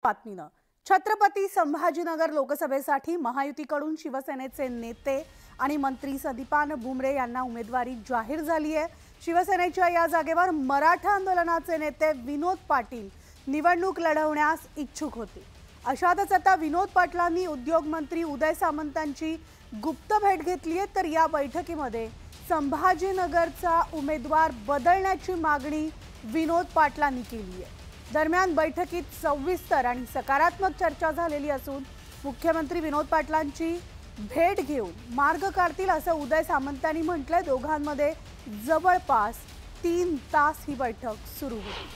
बातमीनं छत्रपती संभाजीनगर लोकसभेसाठी महायुतीकडून शिवसेनेचे नेते आणि मंत्री संदीपान भुमरे यांना उमेदवारी जाहीर झाली आहे। शिवसेनेच्या या जागेवर मराठा आंदोलनाचे नेते विनोद पाटील निवडणूक लढवण्यास इच्छुक होते। अशातच आता विनोद पाटलांनी उद्योग मंत्री उदय सामंतांची गुप्त भेट घेतली आहे। तर या बैठकीमध्ये संभाजीनगरचा उमेदवार बदलण्याची मागणी विनोद पाटलांनी केली आहे। दरम्यान बैठकीत सविस्तर आणि सकारात्मक चर्चा झालेली असून मुख्यमंत्री विनोद पाटलांची भेट घेऊन मार्ग काढतील असं उदय सामंतांनी म्हटलंय। दोघांमध्ये जवळपास 3 तास ही बैठक सुरू होती।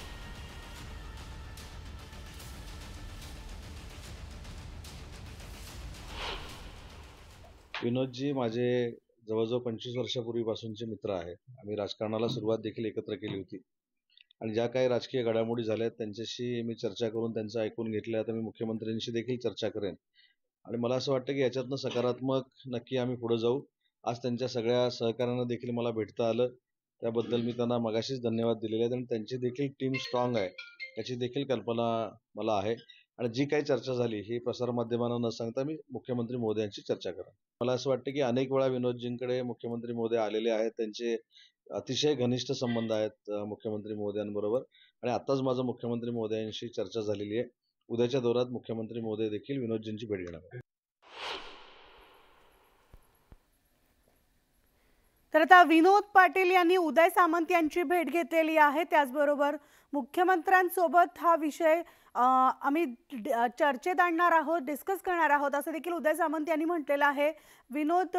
विनोदजी माझे जवळजवळ 25 वर्षापूर्वीपासूनचे मित्र आहेत। आम्ही राजकारणाला सुरुवात देखील एकत्र केली होती आणि ज्या काही राजकीय घडामोडी झाल्या त्यांच्याशी मी चर्चा करून त्यांचं ऐकून घेतलं। आता मी मुख्यमंत्र्यांशी देखील चर्चा करेन आणि मला असं वाटतं की याच्यातनं सकारात्मक नक्की आम्ही पुढे जाऊ। आज त्यांच्या सगळ्या सहकार्यांना देखील मला भेटता आलं, त्याबद्दल मी त्यांना मगाशीच धन्यवाद दिलेले आहेत आणि त्यांची देखील टीम स्ट्रॉंग आहे याची देखील कल्पना मला आहे आणि जी काही चर्चा झाली ही प्रसारमाध्यमांना न सांगता मी मुख्यमंत्री महोदयांशी चर्चा करेन। मला असं वाटतं की अनेक वेळा विनोदजींकडे मुख्यमंत्री महोदय आलेले आहेत, त्यांचे अतिशय घनिष्ठ संबंध आहेत मुख्यमंत्री महोदयांबरोबर आणि आताच माझं मुख्यमंत्री महोदयांशी चर्चा झालेली आहे। उद्याच्या दौऱ्यात मुख्यमंत्री महोदय देखील विनोदजींची भेट घेणार आहेत। तर आता विनोद पाटील यांनी उदय सामंत यांची भेट घेतलेली आहे। त्याचबरोबर मुख्यमंत्र्यांसोबत हा विषय आम्ही चर्चेत आणणार आहोत, डिस्कस करणार आहोत असं देखील उदय सामंत यांनी म्हटलेलं आहे। विनोद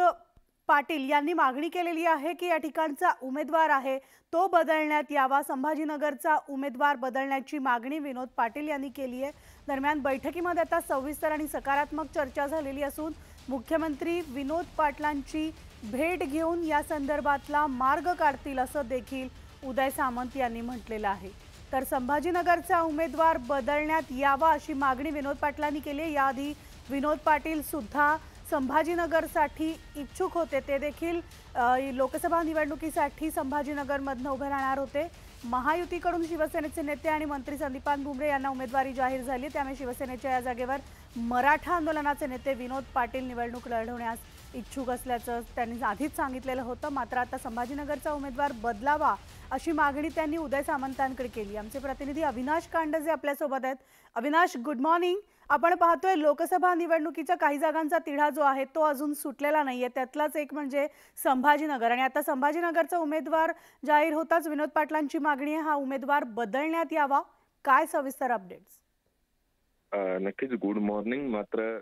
पाटील यांनी मागणी केलेली आहे की या ठिकाणचा उमेदवार आहे तो बदलण्यात यावा। संभाजीनगरचा उमेदवार बदलण्याची मागणी विनोद पाटील यांनी केली आहे। दरम्यान बैठकीमध्ये आता सविस्तर आणि सकारात्मक चर्चा झालेली असून मुख्यमंत्री विनोद पाटलांची भेट घेऊन या संदर्भातला मार्ग काढतील असं देखील उदय सामंत यांनी म्हटलेलं आहे। तर संभाजीनगरचा उमेदवार बदलण्यात यावा अशी मागणी विनोद पाटलांनी केली आहे। याआधी विनोद पाटील सुद्धा संभाजीनगरसाठी इच्छुक होते, ते देखील लोकसभा निवडणुकीसाठी संभाजीनगरमधून उभे राहणार होते। महायुतीकडून शिवसेनेचे नेते आणि मंत्री संदीपान भुमरे यांना उमेदवारी जाहीर झाली, त्यामुळे शिवसेनेच्या या जागेवर मराठा आंदोलनाचे नेते विनोद पाटील निवडणूक लढवण्यास इच्छुक असल्याचं त्यांनी आधीच सांगितलेलं होतं। मात्र आता संभाजीनगरचा उमेदवार बदलावा अशी मागणी त्यांनी उदय सामंतांकडे केली। आमचे प्रतिनिधी अविनाश कांडजे आपल्यासोबत आहेत। Avinash, good morning. आपण पाहतोय लोकसभा निवडणुकीच्या काही जागांचा तिढा जो आहे तो अजून सुटलेला नाहीये, त्यातलाच एक म्हणजे संभाजीनगर आणि आता संभाजीनगरचा उमेदवार जाहीर होताच विनोद पाटलांची मागणी आहे हा उमेदवार बदलण्यात यावा। काय सविस्तर अपडेट्स? नक्कीच गुड मॉर्निंग। मात्र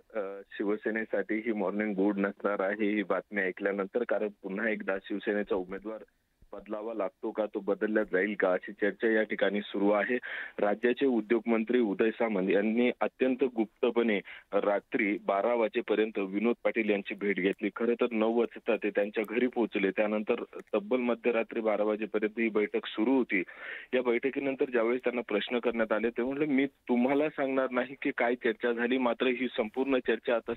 शिवसेनेसाठी ही मॉर्निंग गुड नसणार आहे ही बातमी ऐकल्यानंतर, कारण पुन्हा एकदा शिवसेनेचा उमेदवार बदलावा लागतो का, तो बदलला जाईल का अशी चर्चा या ठिकाणी सुरू आहे। राज्याचे उद्योग मंत्री उदय सामंत यांनी अत्यंत गुप्तपणे रात्री 12 वाजेपर्यंत विनोद पाटील यांची भेट घेतली। खरं तर 9 वाजता ते त्यांच्या घरी पोहोचले, त्यानंतर तब्बल मध्यरात्री 12 वाजेपर्यंत ही बैठक सुरू होती। या बैठकीनंतर ज्यावेळेस त्यांना प्रश्न करण्यात आले ते म्हणले, मी तुम्हाला सांगणार नाही की काय चर्चा झाली, मात्र ही संपूर्ण चर्चा आता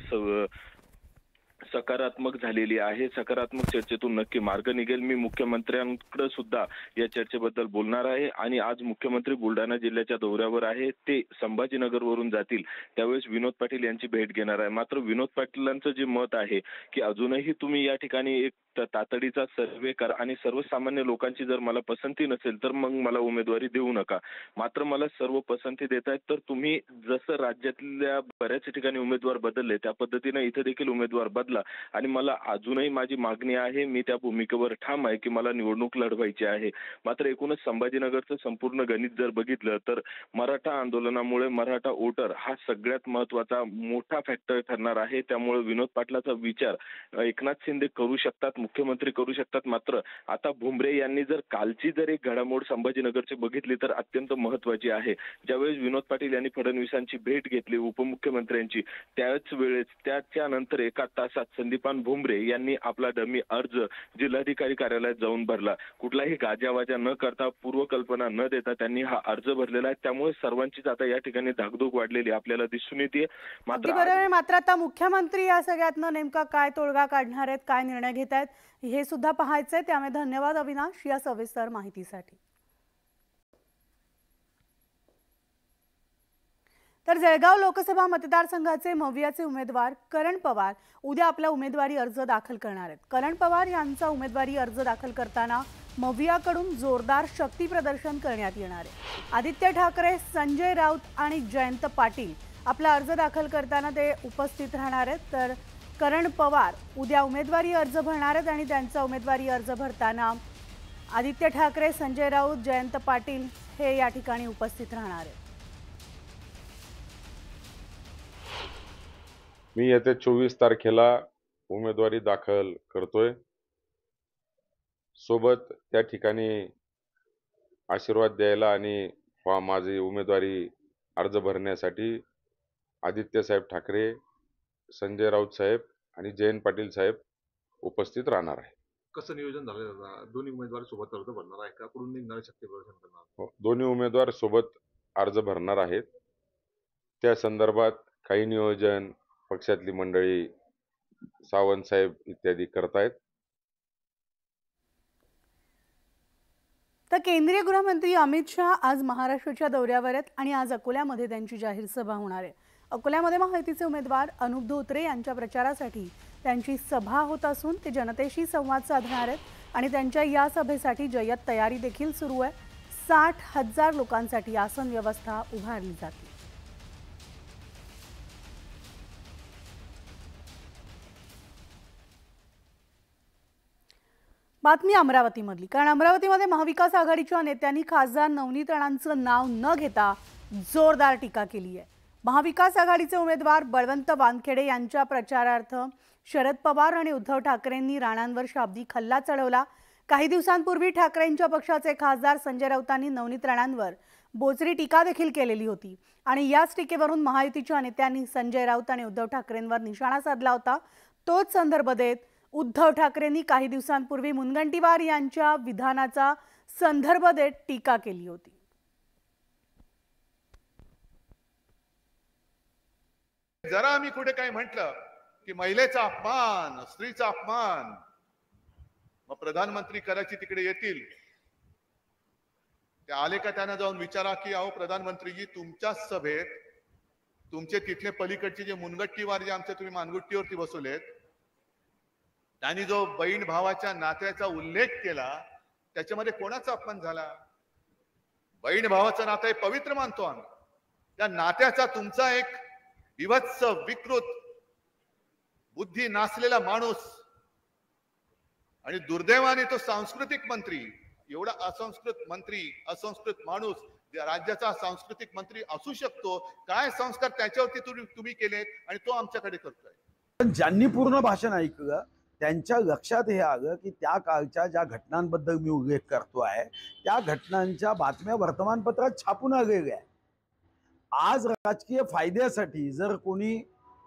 सकारात्मक झालेली आहे। सकारात्मक चर्चेतून नक्की मार्ग निघेल। मी मुख्यमंत्र्यांकडे सुद्धा या चर्चेबद्दल बोलणार आहे आणि आज मुख्यमंत्री बुलढाणा जिल्ह्याच्या दौऱ्यावर आहे, ते संभाजीनगरवरून जातील, त्यावेळेस विनोद पाटील यांची भेट घेणार आहे। मात्र विनोद पाटलांचं जे मत आहे की अजूनही तुम्ही या ठिकाणी एक तातडीचा सर्वे करा आणि सर्वसामान्य लोकांची जर मला पसंती नसेल तर मग मला उमेदवारी देऊ नका, मात्र मला सर्व पसंती देत आहेत, तर तुम्ही जसं राज्यातल्या बऱ्याच ठिकाणी उमेदवार बदलले त्या पद्धतीने इथे देखील उमेदवार बदला आणि मला अजूनही माझी मागणी आहे, मी त्या भूमिकेवर ठाम आहे की मला निवडणूक लढवायची आहे। मात्र एकूणच संभाजीनगरचं संपूर्ण गणित जर बघितलं तर मराठा आंदोलनामुळे मराठा वोटर हा सगळ्यात महत्वाचा मोठा फॅक्टर ठरणार आहे। त्यामुळे विनोद पाटलाचा विचार एकनाथ शिंदे करू शकतात, मुख्यमंत्री करू शकतात, मात्र आता भुमरे यांनी जर कालची जर एक घडामोड संभाजीनगरची बघितली तर अत्यंत महत्वाची आहे। ज्यावेळेस विनोद पाटील यांनी फडणवीसांची भेट घेतली उपमुख्यमंत्र्यांची, त्याच वेळेस त्याच्यानंतर एका तासात संदीपान भुमरे यांनी आपला डमी अर्ज जिल्हाधिकारी कार्यालयात जाऊन भरला। कुठलाही गाजावाजा न करता, पूर्वकल्पना न देता त्यांनी हा अर्ज भरलेला आहे। त्यामुळे सर्वांचीच आता या ठिकाणी धाकधूक वाढलेली आपल्याला दिसून येते। मात्र आता मुख्यमंत्री या सगळ्यातनं नेमका काय तोडगा काढणार आहेत, काय निर्णय घेत आहेत हे सुद्धा पाहायचंय। त्यामुळे धन्यवाद अविनाश या सविस्तर माहितीसाठी। तर जळगाव लोकसभा मतदारसंघाचे मवियाचे उमेदवार करण पवार उद्या आपला उमेदवारी अर्ज दाखल करणार आहेत. करण पवार यांचा उमेदवारी अर्ज दाखल करताना मवियाकडून जोरदार शक्ती प्रदर्शन करण्यात येणार आहे. आदित्य ठाकरे, संजय राऊत आणि जयंत पाटील आपला अर्ज दाखल करताना ते उपस्थित राहणार आहेत. तर करण पवार उद्या उमेदवारी अर्ज भरणार आहेत आणि त्यांचा उमेदवारी अर्ज भरताना आदित्य ठाकरे, संजय राऊत, जयंत पाटील हे या ठिकाणी उपस्थित राहणार आहेत. मी येत्या 24 तारखेला उमेदवारी दाखल करतोय. सोबत त्या ठिकाणी आशीर्वाद द्यायला आणि माझी उमेदवारी अर्ज भरण्यासाठी आदित्य साहेब ठाकरे, संजय राऊत साहेब आणि जयंत पाटील साहेब उपस्थित राहणार आहे. कसं नियोजन झालं दादा? दोन्ही उमेदवार सोबत अर्ज भरणार आहे का? कुठून निघणारे शक्ती प्रदर्शन करणार? हो, दोन्ही उमेदवार सोबत अर्ज भरणार आहेत. त्या संदर्भात काही नियोजन पक्षातली मंडळी, सावंत साहेब इत्यादी करतायत. तर केंद्रीय गृहमंत्री अमित शहा आज महाराष्ट्राच्या दौऱ्यावर आहेत आणि आज अकोल्यामध्ये त्यांची जाहीर सभा होणार आहे. अकोल्यामध्ये महायुतीचे उमेदवार अनुप धोत्रे यांच्या प्रचारासाठी त्यांची सभा होत असून ते जनतेशी संवाद साधणार आहेत आणि त्यांच्या या सभेसाठी जय्यत तयारी देखील सुरू आहे. 60,000 लोकांसाठी आसन व्यवस्था उभारली जाते. बातमी अमरावतीमधली, कारण अमरावतीमध्ये महाविकास आघाडीच्या नेत्यांनी खासदार नवनीत राणांचं नाव न घेता जोरदार टीका केली आहे. महाविकास आघाडीचे उमेदवार बळवंत वानखेडे यांच्या प्रचारार्थ शरद पवार आणि उद्धव ठाकरेंनी राणांवर शाब्दिक हल्ला चढवला. काही दिवसांपूर्वी ठाकरेंच्या पक्षाचे खासदार संजय राऊतांनी नवनीत राणांवर बोचरी टीका देखील केलेली होती आणि याच टीकेवरून महायुतीच्या नेत्यांनी संजय राऊत आणि उद्धव ठाकरेंवर निशाणा साधला होता. तोच संदर्भ देत उद्धव ठाकरेंनी काही दिवसांपूर्वी मुनगंटीवार यांच्या विधानाचा संदर्भ देत टीका केली होती. जरा आम्ही कुठे काय म्हटलं की महिलेचा अपमान, स्त्रीचा अपमान, मग प्रधानमंत्री करायची तिकडे येतील, ते आले का त्यांना जाऊन विचारा की अहो प्रधानमंत्रीजी, तुमच्या सभेत तुमचे तिथले पलीकडचे जे मुनगट्टीवार जे आमच्या तुम्ही मानगुट्टीवरती बसवलेत, त्यांनी जो बहीण भावाच्या नात्याचा उल्लेख केला, त्याच्यामध्ये कोणाचा अपमान झाला? बहीण भावाचं नातं हे पवित्र मानतो आम्ही. त्या नात्याचा तुमचा एक विभत्स, विकृत, बुद्धी नासलेला माणूस आणि दुर्दैवाने तो सांस्कृतिक मंत्री, एवढा असंस्कृत मंत्री, असंस्कृत माणूस राज्याचा सांस्कृतिक मंत्री असू शकतो? काय संस्कार त्याच्यावरती तुम्ही केलेत आणि तो आमच्याकडे करतोय? पण ज्यांनी पूर्ण भाषण ऐकलं त्यांच्या लक्षात हे आलं की त्या काळच्या ज्या घटनांबद्दल मी उल्लेख करतो आहे त्या घटनांच्या बातम्या वर्तमानपत्रात छापून आलेल्या आहे. आज राजकीय फायद्यासाठी जर कोणी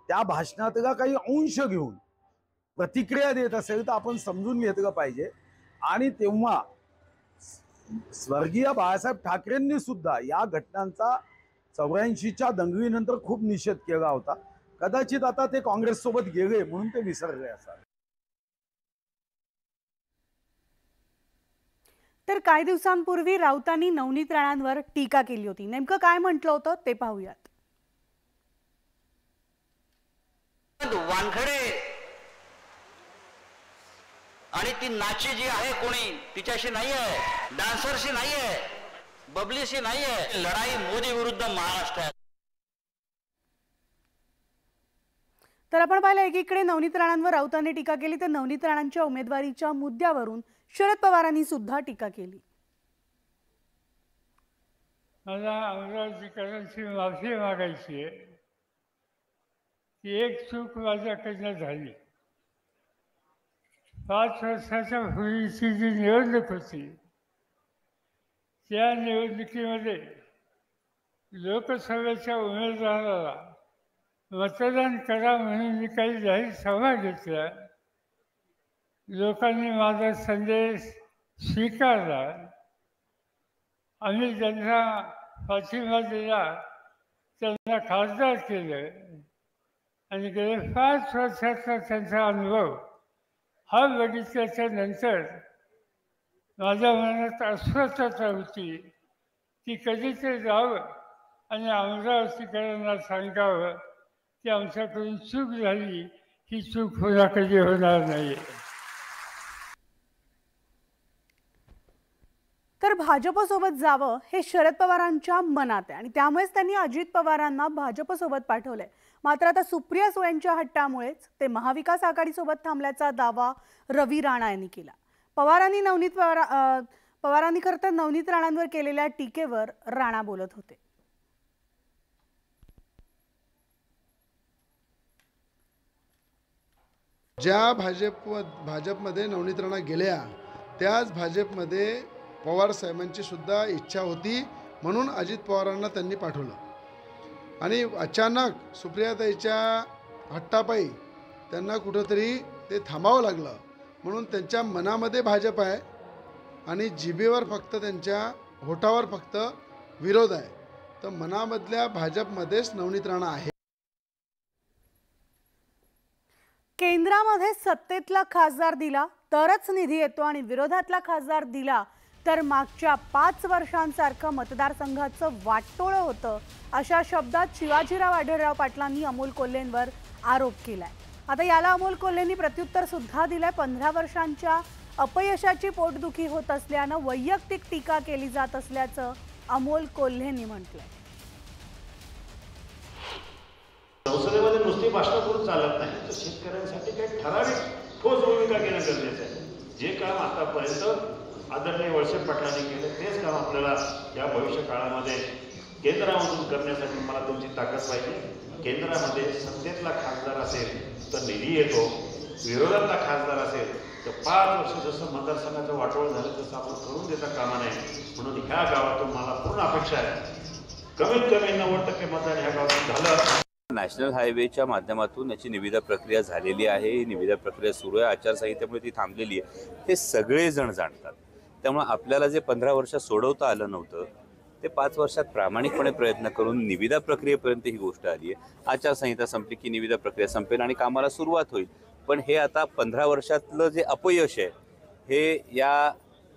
त्या भाषणातला काही अंश घेऊन प्रतिक्रिया देत असेल तर आपण समजून घेतलं पाहिजे. आणि तेव्हा स्वर्गीय बाळासाहेब ठाकरेंनी सुद्धा या घटनांचा 84च्या दंगलीनंतर खूप निषेध केला होता. कदाचित आता ते काँग्रेस सोबत गेले म्हणून ते विसरले असावे. तर काही दिवसांपूर्वी राऊतांनी नवनीत राणांवर टीका केली होती. नेमकं काय म्हटलं होतं ते पाहूयात. वानखडे आणि ती नाची जी आहे कोणी तिच्याशी नाहीये, डान्सरशी नाहीये, बबलीशी नाहीये. लढाई मोदी विरुद्ध महाराष्ट्र आहे. तर आपण पाहिलं एकीकडे नवनीत राणांवर राऊतांनी टीका केली तर नवनीत राणांच्या उमेदवारीच्या मुद्द्यावरून शरद पवारांनी सुद्धा टीका केली. मला अमरावतीकरांची माफी मागायची आहे की एक चूक माझ्याकडनं झाली. 5 वर्षाच्या पूर्वीची जी निवडणूक होती त्या निवडणुकीमध्ये लोकसभेच्या उमेदवाराला मतदान करा म्हणून मी काही जाहीर सभा घेतल्या. लोकांनी माझा संदेश स्वीकारला. आम्ही ज्यांना पाठिंबा दिला त्यांना खासदार केलं आणि गेले 5 वर्षाचा त्यांचा अनुभव हा बघितल्याच्या नंतर माझ्या मनात अस्वस्थता होती की कधीतरी जावं आणि अमरावतीकरांना सांगावं की आमच्याकडून चूक झाली, ही चूक पुन्हा कधी होणार नाही. तर भाजपसोबत जावं हे शरद पवारांच्या मनात आहे आणि त्यामुळेच त्यांनी अजित पवारांना भाजपसोबत पाठवलंय. मात्र आता सुप्रिया सुळेंच्या हट्टामुळेच ते महाविकास आघाडीसोबत थांबल्याचा दावा रवी राणा यांनी केला. पवारांनी खरं तर नवनीत राणांवर केलेल्या टीकेवर राणा बोलत होते. ज्या भाजपमध्ये नवनीत राणा गेल्या त्याच भाजपमध्ये पवार साहेबांची सुद्धा इच्छा होती, म्हणून अजित पवारांना त्यांनी पाठवलं. आणि अचानक सुप्रियाताईच्या हट्टापायी त्यांना कुठंतरी ते थांबावं लागलं. म्हणून त्यांच्या मनामध्ये भाजप आहे आणि जिभेवर फक्त त्यांच्या होठावर फक्त विरोध आहे. तर मनामधल्या भाजपमध्येच नवनीत राणा आहे. केंद्रामध्ये सत्तेतला खासदार दिला तरच निधी येतो आणि विरोधातला खासदार दिला तर मागच्या 5 वर्षांसारखं मतदारसंघाचं वाटोळं होतं, अशा शब्दात शिवाजीराव आढळराव पाटलांनी अमोल कोल्हेंवर आरोप केलाय. आता याला अमोल कोल्हेंनी प्रत्युत्तर सुद्धा दिलंय. 15 वर्षांच्या अपयशाची पोटदुखी होत असल्यानं वैयक्तिक टीका केली जात असल्याचं अमोल कोल्हेंनी म्हटलंय. संसदेमध्ये नुसती भाषणं करून चालत नाही, तर शेतकऱ्यांसाठी काही ठराविक ठोस भूमिका घेणं गरजेचं आहे. जे काम आतापर्यंत आदरणीय वळसे पाटलांनी केलं तेच काम आपल्याला या भविष्य काळामध्ये केंद्रामधून करण्यासाठी मला तुमची ताकद पाहिजे. केंद्रामध्ये सत्तेतला खासदार असेल तर निधी येतो, विरोधातला खासदार असेल तर 5 वर्ष जसं मतदारसंघाचं वाटोळ झालं तसं आपण करून देता कामा नये. म्हणून ह्या गावातून मला पूर्ण अपेक्षा आहे, कमीत कमी 90% मतदान ह्या गावातून झालं. नॅशनल हायवेच्या माध्यमातून याची निविदा प्रक्रिया झालेली आहे. ही निविदा प्रक्रिया सुरू आहे. आचारसंहितेमुळे ती थांबलेली आहे हे सगळेजण जाणतात. त्यामुळे आपल्याला जे 15 वर्षात सोडवता आलं नव्हतं ते 5 वर्षात प्रामाणिकपणे प्रयत्न करून निविदा प्रक्रियेपर्यंत ही गोष्ट आली आहे. आचारसंहिता संपली की निविदा प्रक्रिया संपेल आणि कामाला सुरुवात होईल. पण हे आता 15 वर्षातलं जे अपयश आहे हे या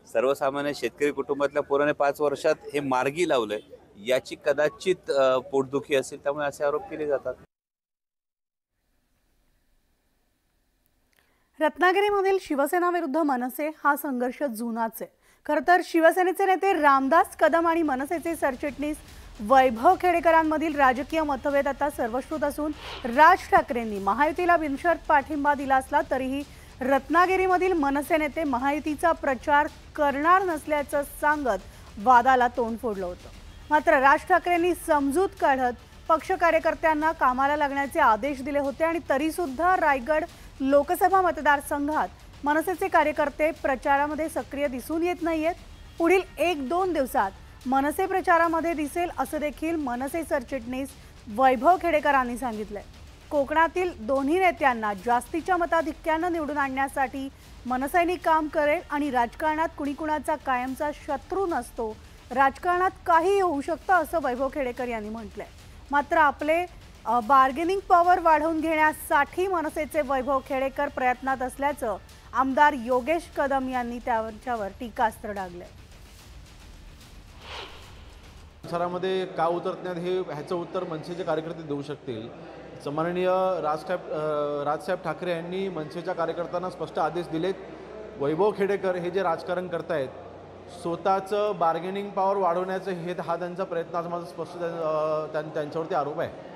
सर्वसामान्य शेतकरी कुटुंबातल्या पोराने 5 वर्षात हे मार्गी लावलंय, याची कदाचित पोटदुखी असेल, त्यामुळे असे आरोप केले जातात. रत्नागिरीमधील शिवसेना विरुद्ध मनसे हा संघर्ष जुनाच आहे. खरं तर शिवसेनेचे नेते रामदास कदम आणि मनसेचे सरचिटणीस वैभव खेडेकरांमधील राजकीय मतभेद आता सर्वश्रुत असून राज ठाकरेंनी महायुतीला बिनशर्त पाठिंबा दिला असला तरीही रत्नागिरीमधील मनसे नेते महायुतीचा प्रचार करणार नसल्याचं सांगत वादाला तोंड फोडलं होतं. मात्र राज ठाकरेंनी समजूत काढत पक्ष कार्यकर्त्यांना कामाला लागण्याचे आदेश दिले होते आणि तरीसुद्धा रायगड लोकसभा मतदारसंघात मनसेचे कार्यकर्ते प्रचारामध्ये सक्रिय दिसून येत नाहीयेत. पुढील 1-2 दिवसात मनसे प्रचारामध्ये दिसेल असं देखील मनसे सरचिटणीस वैभव खेडेकरांनी सांगितलंय. कोकणातील दोन्ही नेत्यांना जास्तीच्या मताधिक्यानं निवडून आणण्यासाठी मनसेने काम करेल आणि राजकारणात कुणी कुणाचा कायमचा शत्रू नसतो, राजकारणात काही होऊ शकतं असं वैभव खेडेकर यांनी म्हटलंय. मात्र आपले बार्गेनिंग पॉवर वाढवून घेण्यासाठी मनसेचे वैभव खेडेकर प्रयत्नात असल्याचं आमदार योगेश कदम यांनी त्यांच्यावर टीकास्त्र डागलंय. प्रचारामध्ये का उतरण्यात हे ह्याचं उत्तर मनसेचे कार्यकर्ते देऊ शकतील. सन्माननीय राजसाहेब ठाकरे यांनी मनसेच्या कार्यकर्त्यांना स्पष्ट आदेश दिलेत. वैभव खेडेकर हे जे राजकारण करतायत, स्वतःचं बार्गेनिंग पॉवर वाढवण्याचं हा त्यांचा प्रयत्न असं माझा स्पष्ट त्यांच्यावरती आरोप आहे.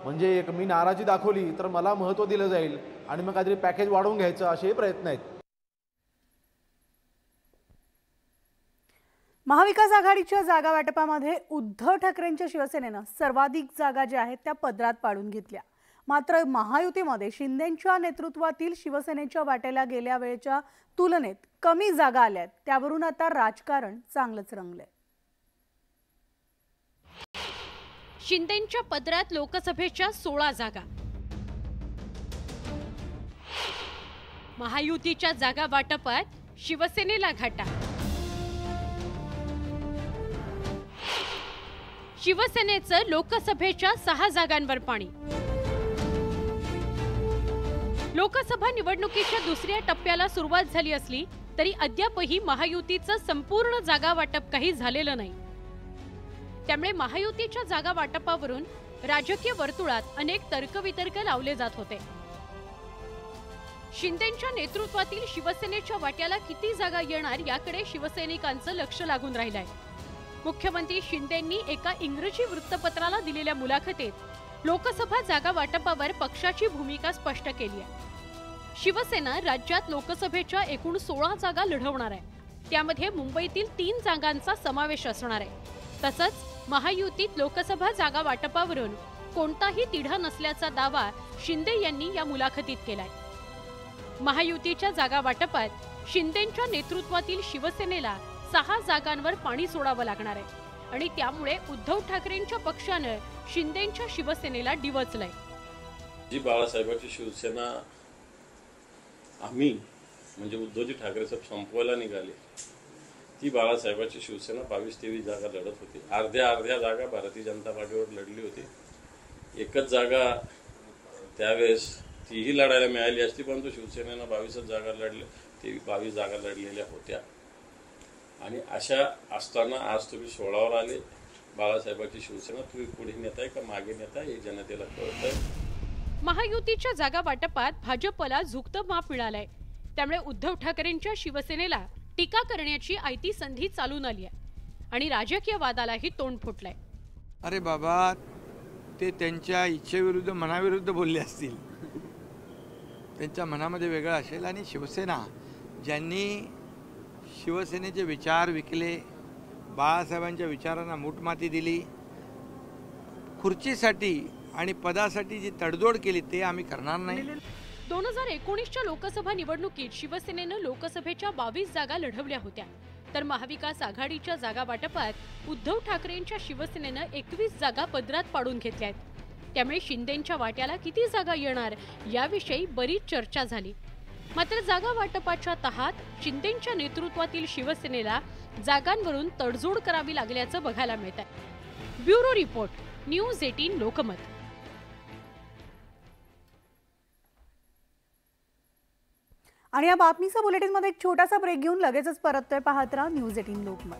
म्हणजे एक मी नाराजी दाखवली तर मला महत्त्व दिलं जाईल आणि मग काहीतरी पॅकेज वाढवून घ्यायचं असे प्रयत्न आहेत. महाविकास आघाडीच्या जागा वाटपामध्ये उद्धव ठाकरेंच्या शिवसेनेनं सर्वाधिक जागा ज्या आहेत त्या पदरात पाडून घेतल्या. मात्र महायुतीमध्ये शिंदेंच्या नेतृत्वातील शिवसेनेच्या वाट्याला गेल्या वेळेच्या तुलनेत कमी जागा आल्यात. त्यावरून आता राजकारण चांगलंच रंगलंय. शिंदेंच्या पदरात लोकसभेच्या 16 जागा, महायुतीच्या जागा वाटपात शिवसेनेला घाटा. शिवसेनेचं लोकसभेच्या 6 जागांवर पाणी. लोकसभा निवडणुकीच्या दुसऱ्या टप्प्याला सुरुवात झाली असली तरी अद्यापही महायुतीचं संपूर्ण जागा वाटप काही झालेलं नाही. त्यामुळे महायुतीच्या जागा वाटपावरून राजकीय वर्तुळात अनेक तर्कवितर्क लावले जात होते. शिंदेंच्या नेतृत्वातील शिवसेनेच्या वाट्याला किती जागा येणार याकडे शिवसैनिकांचं लक्ष लागून राहिलंय. मुख्यमंत्री शिंदेंनी एका इंग्रजी वृत्तपत्राला दिलेल्या मुलाखतीत लोकसभा जागा वाटपावर पक्षाची भूमिका स्पष्ट केली आहे. शिवसेना राज्यात लोकसभेच्या एकूण 16 जागा लढवणार आहे. त्यामध्ये मुंबईतील 3 जागांचा समावेश असणार आहे. तसंच महायुतीत लोकसभा जागा वाटपावरून कोणताही तिढा नसल्याचा दावा शिंदे यांनी या मुलाखतीत केलाय. महायुतीच्या जागा वाटपात शिंदेंच्या नेतृत्वातील शिवसेनेला 6 जागांवर पाणी सोडावं लागणार आहे आणि त्यामुळे उद्धव ठाकरेंच्या पक्षानं शिंदेंच्या शिवसेनेला डिवचलंय. जी बाळासाहेबांची शिवसेना आम्ही म्हणजे उद्धवजी ठाकरे साहेब संपवायला निघाले, ती बाळासाहेबांची शिवसेना 22-23 जागा लढत होती. अर्ध्या जागा भारतीय जनता पार्टीवर लढली होती. एकच जागा त्यावेळेस तीही लढायला मिळाली असती, परंतु शिवसेनेनं 22 जागा लढल्या, ते 22 जागा लढलेल्या होत्या. आणि अशा असताना आज तुम्ही 16वर आले. बाळासाहेबांची शिवसेना तुम्ही पुढे नेताय का मागे नेताय हे जनतेला कळत आहे. महायुतीच्या जागा वाटपात भाजपला झुकतं माप मिळालंय. त्यामुळे उद्धव ठाकरेंच्या शिवसेनेला टीका करण्याची आयती संधी चालून आली आहे आणि राजकीय वादालाही तोंड फुटलंय. अरे बाबा, ते त्यांच्या इच्छेविरुद्ध मनाविरुद्ध बोलले असतील, त्यांच्या मनामध्ये वेगळं असेल. आणि शिवसेना ज्यांनी शिवसेनेचे विचार विकले, बाळासाहेबांच्या विचारांना मूठमाती दिली, खुर्चीसाठी आणि पदासाठी जी तडजोड केली ते आम्ही करणार नाही. 2019च्या लोकसभा निवडणुकीत शिवसेनेनं लोकसभेच्या 22 जागा लढवल्या होत्या, तर महाविकास आघाडीच्या जागा वाटपात उद्धव ठाकरेंच्या शिवसेनेनं 21 जागा पदरात पाडून घेतल्या आहेत. त्यामुळे शिंदेंच्या वाट्याला किती जागा येणार याविषयी बरीच चर्चा झाली. मात्र जागा वाटपाच्या तहात शिंदेंच्या नेतृत्वातील शिवसेनेला जागांवरून तडजोड करावी लागल्याचं बघायला मिळत आहे. Bureau report, news 18 Lokmat. आणि या बातमीचा बुलेटिनमध्ये एक छोटासा ब्रेक घेऊन लगेचच परततोय. पाहत राहा न्यूज 18 लोकमत.